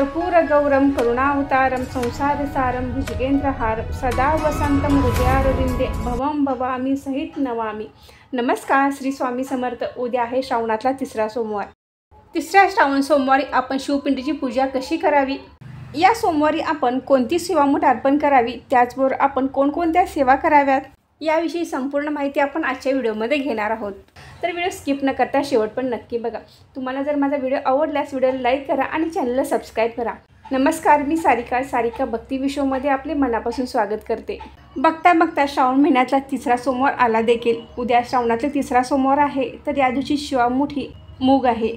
कर्पूरगौरं करुणावतारं संसारसारं भुजगेंद्रहारं सदा वसंतं हृदयारविंदे भवं भवामी सहित नमामि। नमस्कार, श्री स्वामी समर्थ। उद्या आहे श्रावणातला तिसरा सोमवार। तिसऱ्या श्रावण सोमवारी आपण शिवपिंडीची पूजा कशी करावी, या सोमवारी आपण कोणती सेवामूठ अर्पण करावी, त्याचबरोबर आपण कोणकोणत्या सेवा कराव्यात, याविषयी संपूर्ण माहिती आपण आजच्या व्हिडिओमध्ये घेणार आहोत। तर व्हिडिओ स्किप न करता शेवट पण नक्की बघा। तुम्हाला जर माझा व्हिडिओ आवडल्यास व्हिडिओला लाईक करा आणि चॅनलला सबस्क्राईब करा। नमस्कार, मी सारिका भक्ती विश्वमध्ये आपले मनापासून स्वागत करते। बघता बघता श्रावण महिन्यातला तिसरा सोमवार आला देखील। उद्या श्रावणातला तिसरा सोमवार आहे, तर या दिवशी शिवामुठी मूग आहे।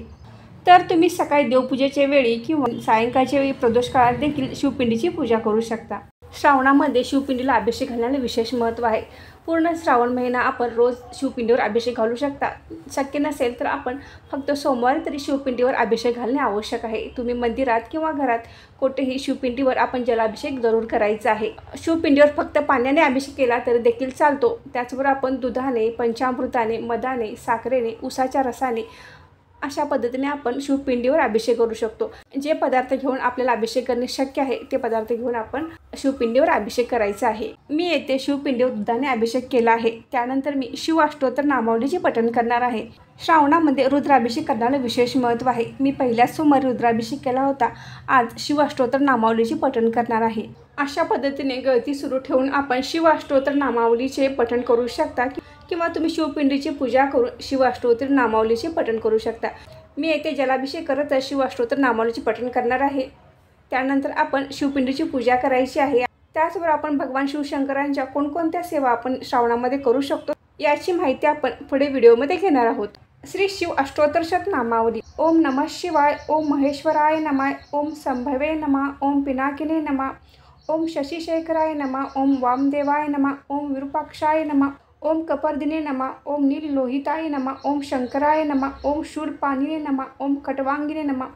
तर तुम्ही सकाळी देवपूजेच्या वेळी किंवा सायंकाळच्या वेळी प्रदोष काळात देखील शिवपिंडीची पूजा करू शकता। श्रावणामध्ये शिवपिंडीला अभिषेक घालण्याला विशेष महत्त्व आहे। पूर्ण श्रावण महिना आपण रोज शिवपिंडीवर अभिषेक घालू शकता। शक्य नसेल तर आपण फक्त सोमवारी तरी शिवपिंडीवर अभिषेक घालणे आवश्यक आहे। तुम्ही मंदिरात किंवा घरात कोठेही शिवपिंडीवर आपण जलाभिषेक जरूर करायचा आहे। शिवपिंडीवर फक्त पाण्याने अभिषेक केला तरी देखील चालतो। त्याचबरोबर आपण दुधाने, पंचामृताने, मधाने, साखरेने, उसाच्या रसाने अशा पद्धतीने आपण शिवपिंडीवर अभिषेक करू शकतो। जे पदार्थ घेऊन आपल्याला अभिषेक करणे शक्य आहे ते पदार्थ घेऊन आपण शिवपिंडीवर अभिषेक करायचा आहे। मी येथे शिवपिंडीवर दुधाने अभिषेक केला आहे। त्यानंतर मी शिव अष्टोत्तर नामावलीचे पठण करणार आहे। श्रावणामध्ये रुद्राभिषेक करण्याला विशेष महत्त्व आहे। मी पहिल्याच सोमवारी रुद्राभिषेक केला होता। आज शिव अष्टोत्तर नामावलीचे पठण करणार आहे। अशा पद्धतीने गळती सुरू ठेवून आपण शिव अष्टोत्तर नामावलीचे पठण करू शकता किंवा तुम्ही शिवपिंडीची पूजा करून शिव अष्टोत्तर नामावलीचे पठण करू शकता। मी येथे जलाभिषेक करत शिव अष्टोत्तर नामावलीचे पठण करणार आहे। त्यानंतर आपण शिवपिंडीची पूजा करायची आहे। त्याचबरोबर आपण भगवान शिवशंकरांच्या कोणकोणत्या सेवा आपण श्रावणामध्ये करू शकतो, याची माहिती आपण पुढे व्हिडिओमध्ये घेणार आहोत। श्री शिव अष्टोत्तर शतनामावली। ओम नमः शिवाय, ओम महेश्वराय नमः, ओम संभवे नमः, ओम पिनाकिने नमः, ओम शशिशेखराय नमः, ओम वामदेवाय नमः, ओम विरूपाक्षाय नमः, ओम कपर्दिने नमः, ओम नीललोहिताय नमः, ओम शंकराय नमः, ओम शूलपाणिने नमः, ओम खट्वांगिने नमः,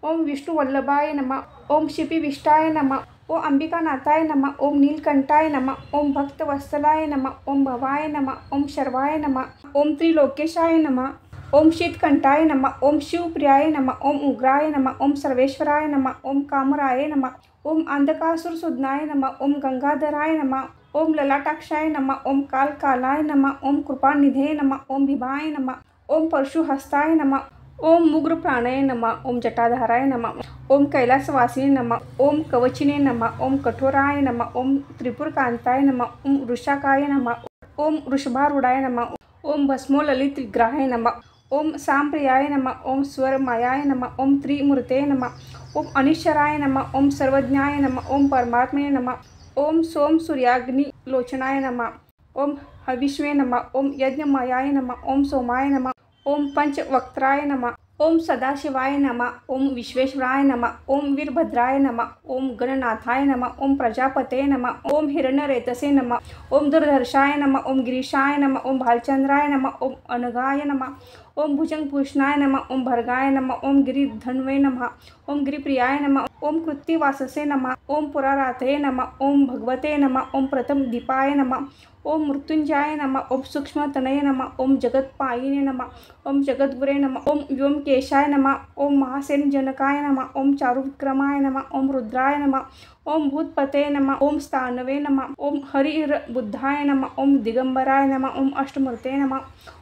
ओम विष्णुवल्लभाय नमः, ओम शिपिविष्टाय नमः, ओम अंबिकानाथाय नमः, ओम नीलकंठाय नमः, ओम भक्तवत्सलाय नमः, ओम भवाय नमः, ओम शर्वाय नमः, ओम त्रिलोकेशाय नमः, ओम शीतकंठाय नमः, ओम शिवप्रियाय नमः, ओम उग्राय नमः, ओम सर्वेश्वराय नमः, ओम कामराय नमः, ओम अंधकासुरसूदनाय नमः, ओम गंगाधराय नमः, ओम ललाटाक्षाय नमः, ओम कालकालाय नमः, ओम कृपानिधे नमः, ओम भीमाय नमः, ओम परशुहस्ताय नमः, ओम मुग्रप्राणाय नमः, ओम जटाधाराय नमः, ओम कैलासवासिने नमः, ओम कवचिने नमः, ओम कठोराय नमः, ओम त्रिपुरकांताय नमः, ओम वृषाकाय नमः, ओम वृषभारूढाय नमः, ओम भस्मोललित विग्रहाय नमः, ओम सांप्रियाय नमः, ओम स्वरमायाय नमः, ओम त्रिमूर्ते नमः, ओम अनिश्वराय नमः, ओम सर्वज्ञाय नमः, ओम परमात्मने नमः, ओम सोम सूर्याग्नि लोचनाय नमः, ओम हविष्वे नमः, ओम यज्ञमयाय नमः, ओम सोमाय नमः, ओम पंचवक्त्राय नमः, ओम सदाशिवाय नमः, ओम विश्वेश्वराय नमः, ओम वीरभद्राय नमः, ओम गणनाथाय नमः, ओम प्रजापते नमः, ओम हिरण्यरेतसे नमः, ओम दुर्धर्षाय नमः, ओम गिरीशाय नमः, ओम भालचंद्राय नमः, ओम अनगाय नमः, ओम भुजंगभूषणाय नमः, ओम भर्गाय नमः, ओम गिरिधन्वे नमः, ओम गिरिप्रियाय नमः, ओम कृत्तिवाससे नमः, ओम पुराराथे नमः, ओम भगवते नमः, ओम प्रथम दीपाय नमः, ओम मृत्युंजयाय नमः, ओम सूक्ष्मतनये नमः, ओम जगत्पायिने नमः, ओम जगद्गुरे नमः, ओम व्योमकेशाय नमः, ओम महासेनजनकाय नमः, ओम चारुविक्रमाय नमः, ओम रुद्राय नमः, ओम भूतपते नमः, ओम स्थानवे नमः, ओम हरिहरबुद्धाय नमः, ओम दिगंबराय नमः, ओम अष्टमूर्ते नमः,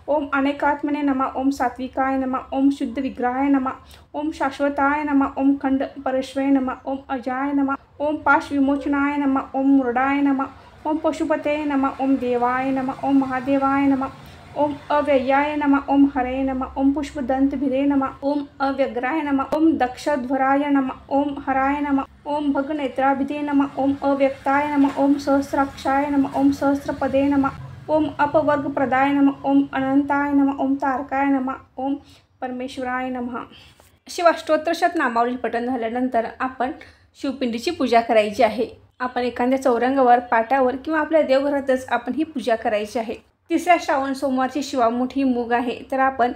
ओम अनेकात्मने नमः, ओम सात्विकाय नमः, ओम शुद्ध विग्रहाय नमः, ओम शाश्वताय नमः, ओम खंड परश्वे नमः, ओम अजाय नमः, ओम पाश विमोचनाय नमः, ओम मुरडाय नमः, ओम पशुपते नमः, ओम देवाय नमः, ओम महादेवाय नमः, ओम अव्ययाय नमः, ओम हरे नमः, ओम पुष्पदंतभिदे नमः, ओम अव्यग्राय नमः, ओम दक्षध्वराय नमः, ओम हराय नमः, ओम भगनेत्राभिदे नमः, ओम अव्यक्ताय नमः, ओम सहस्राक्षाय नमः, ओम सहस्रपदे नमः, ओम अपवर्गप्रदाय नमः, ओम अनंताय नमः, ओम तारकाय नमः, ओम परमेश्वराय नमः। शिव अष्टोत्तर शतनामावली पठण झाल्यानंतर आपण शिवपिंडीची पूजा करायची आहे। आपण एखाद्या चौरंगावर, पाटावर किंवा आपल्या देवघरातच आपण ही पूजा करायची आहे। तिसऱ्या श्रावण सोमवारची शिवामुठी मूग आहे, तर आपण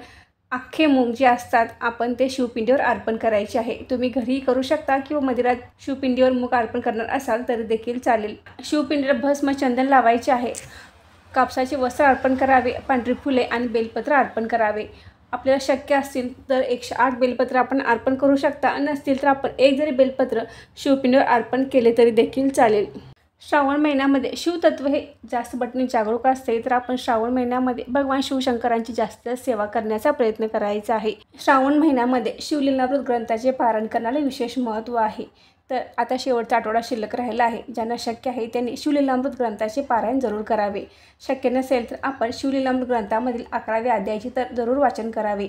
अख्खे मूग जे असतात आपण ते शिवपिंडीवर अर्पण करायचे आहे। तुम्ही घरी करू शकता किंवा मंदिरात शिवपिंडीवर मूग अर्पण करणार असाल तर देखील चालेल। शिवपिंडीला भस्म चंदन लावायचे आहे। कापसाचे वस्त्र अर्पण करावे, पांढरी फुले आणि बेलपत्र अर्पण करावे। आपल्याला शक्य असतील तर 108 बेलपत्र आपण अर्पण करू शकता, नसतील तर आपण एक जरी बेलपत्र शिवपिंडीवर अर्पण केले तरी देखील चालेल. श्रावण महिन्यामध्ये शिवतत्व हे जास्त पटीने जागरूक असते, तर आपण श्रावण महिन्यामध्ये भगवान शिवशंकरांची जास्त सेवा करण्याचा प्रयत्न करायचा आहे. श्रावण महिन्यामध्ये शिवलीलामृत ग्रंथाचे पारायण करण्याला विशेष महत्त्व आहे. तर आता शेवटचा आठवडा शिल्लक राहिला आहे. ज्यांना शक्य आहे त्यांनी शिवलीलामृत ग्रंथाचे पारायण जरूर करावे. शक्य नसेल तर आपण शिवलीलामृत ग्रंथामधील 11व्या अध्यायाचे तर जरूर वाचन करावे.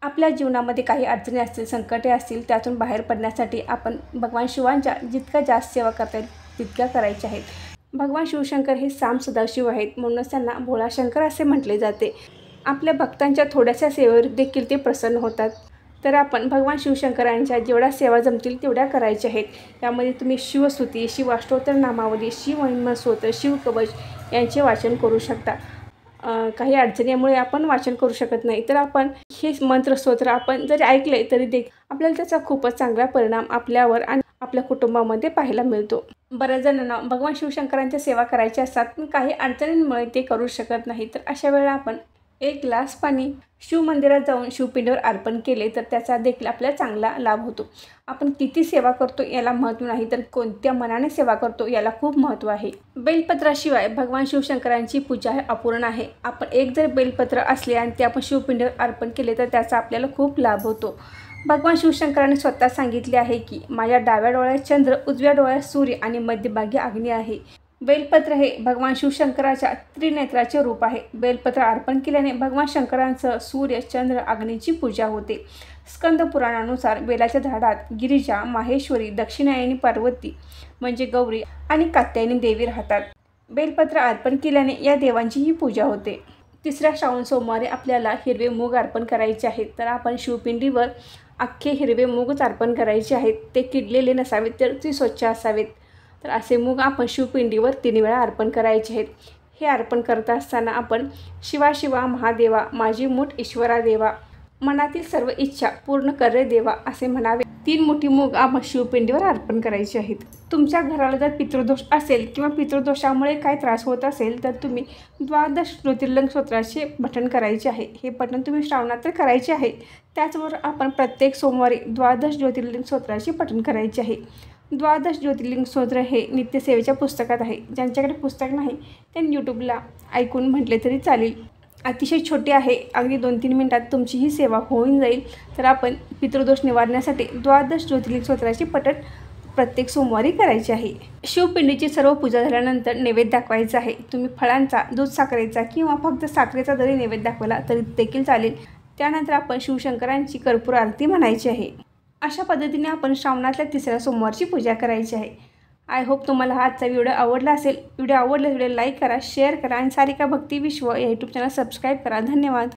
आपल्या जीवनामध्ये काही अडचणी असतील, संकटे असतील, त्यातून बाहेर पडण्यासाठी आपण भगवान शिवांच्या जितका जास्त सेवा करता येईल तितक्या करायच्या आहेत. भगवान शिवशंकर हे साम सदाशिव आहेत, म्हणूनच त्यांना भोळाशंकर असे म्हटले जाते. आपल्या भक्तांच्या थोड्याशा सेवेवर देखील ते प्रसन्न होतात. तर आपण भगवान शिवशंकरांच्या जेवढ्या सेवा जमतील तेवढ्या करायच्या आहेत. यामध्ये तुम्ही शिवस्तुती, शिवाष्टोत्तर नामावली, शिवमहिमस्तोत्र, शिवकवच यांचे वाचन करू शकता. काही अडचणीमुळे आपण वाचन करू शकत नाही, तर आपण हे मंत्रस्तोत्र आपण जरी ऐकले तरी देखील आपल्याला त्याचा खूपच चांगला परिणाम आपल्यावर आणि आपल्या कुटुंबामध्ये पाहायला मिळतो. बऱ्याच जणांना भगवान शिवशंकरांच्या सेवा करायची असतात, पण काही अडचणींमुळे ते करू शकत नाही. तर अशा वेळेला आपण 1 ग्लास पाणी शिवमंदिरात जाऊन शिवपिंडीवर अर्पण केले तर त्याचा देखील आपल्याला चांगला लाभ होतो. आपण किती सेवा करतो याला महत्त्व नाही, तर कोणत्या मनाने सेवा करतो याला खूप महत्त्व आहे. बेलपत्राशिवाय भगवान शिवशंकरांची पूजा हे अपूर्ण आहे. आपण एक जर बेलपत्र असले आणि ते आपण शिवपिंडीवर अर्पण केले तर त्याचा आपल्याला खूप लाभ होतो. भगवान शिवशंकरांनी स्वतः सांगितले आहे की माझ्या डाव्या डोळ्यात चंद्र, उजव्या डोळ्यात सूर्य आणि मध्यभागी अग्नी आहे. बेलपत्र हे भगवान शिवशंकराच्या त्रिनेत्राचे रूप आहे. बेलपत्र अर्पण केल्याने भगवान शंकरांचं सूर्य, चंद्र, अग्नीची पूजा होते. स्कंद पुराणानुसार बेलाच्या झाडात गिरिजा, माहेश्वरी, दक्षिणायनी पार्वती म्हणजे गौरी आणि कात्यायनी देवी राहतात. बेलपत्र अर्पण केल्याने या देवांचीही पूजा होते. तिसऱ्या श्रावण सोमवारी आपल्याला हिरवे मूग अर्पण करायचे आहेत. तर आपण शिवपिंडीवर अख्खे हिरवे मूगच अर्पण करायचे आहेत. ते किडलेले नसावेत, तर ते स्वच्छ असावेत. तर असे मूग आपण शिवपिंडीवर 3 वेळा अर्पण करायचे आहेत. हे अर्पण करत असताना आपण शिवा शिवा महादेवा, माझी मूठ ईश्वरा देवा, मनातील सर्व इच्छा पूर्ण कर रे देवा असे म्हणावे. 3 मोठी मूग आपण शिवपिंडीवर अर्पण करायचे आहेत. तुमच्या घराला जर पितृदोष असेल किंवा पितृदोषामुळे काय त्रास होत असेल तर तुम्ही 12 ज्योतिर्लिंग स्तोत्राचे पठण करायचे आहे. हे पठण तुम्ही श्रावणात तर करायचे आहे. त्याचबरोबर आपण प्रत्येक सोमवारी 12 ज्योतिर्लिंग स्तोत्राचे पठण करायचे आहे. 12 ज्योतिर्लिंग स्तोत्र हे नित्यसेवेच्या पुस्तकात आहे. ज्यांच्याकडे पुस्तक नाही त्यांनी यूट्यूबला ऐकून म्हटले तरी चालेल. अतिशय छोटे आहे, अगदी 2-3 मिनिटात तुमची ही सेवा होऊन जाईल. तर आपण पितृदोष निवारण्यासाठी 12 ज्योतिर्लिंग स्तोत्राचे पठण प्रत्येक सोमवारी करायचे आहे. शिवपिंडीची सर्व पूजा झाल्यानंतर नैवेद्य दाखवायचा आहे. तुम्ही फळांचा, दूध साखरेचा किंवा फक्त साखरेचा जरी नैवेद्य दाखवला तरी देखील चालेल. त्यानंतर आपण शिवशंकरांची कर्पूर आरती म्हणायची आहे. अशा पद्धतीने आपण श्रावणातल्या 3ऱ्या सोमवारची पूजा करायची आहे. आय होप तुम्हाला हा आजचा व्हिडिओ आवडला असेल. व्हिडिओ आवडला व्हिडिओ लाईक करा, शेअर करा आणि सारिका भक्ती विश्व या यूट्यूब चॅनल सबस्क्राईब करा. धन्यवाद.